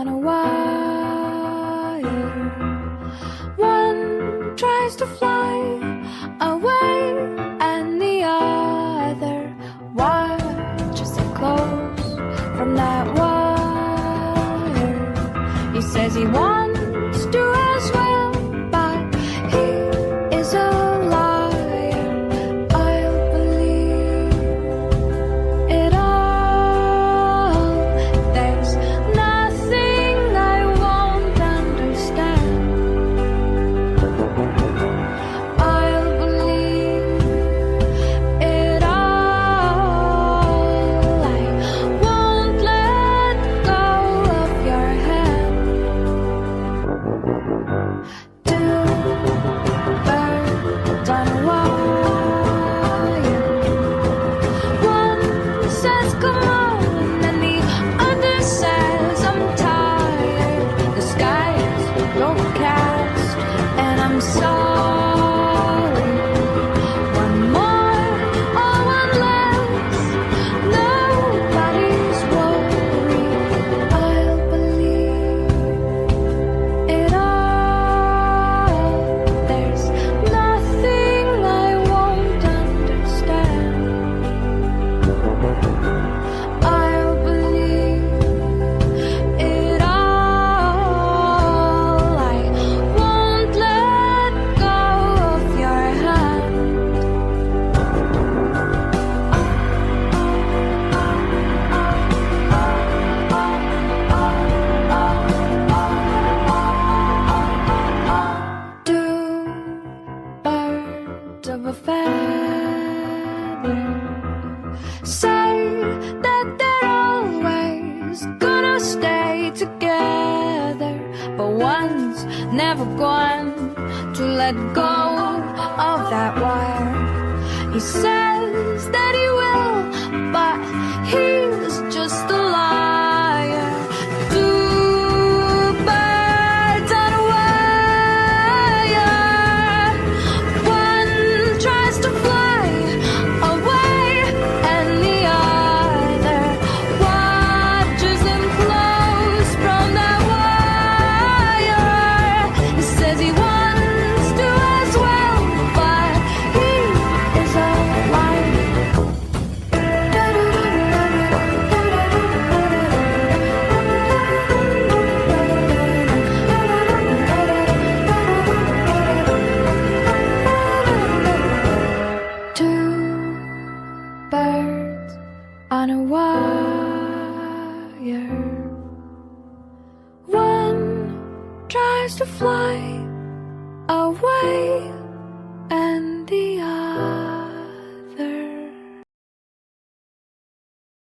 on a wire. One tries to fly away, and the other watches it close from that wire. He says he wants to as well, but he is a liar. I'll believe it all. There's nothing I won't understand. I'll believe it all. I won't let go of your hand. Two birds on a wire. One says come on, and the other says I'm tired. The sky is overcast, and I'm sorry. One more or one less, nobody's worried. I'll believe it all. There's nothing I won't understand. I'll believe it all. I won't let go of your hand. Two birds of a feather say that they're always gonna stay together, but one's never going to let go of that wire. He says that he will, but he's just a liar. Two birds on a wire. One tries to fly away, and the other watches him close from that wire. He says he wants to as well, but he is a liar. Two birds on a wire. One tries to fly away,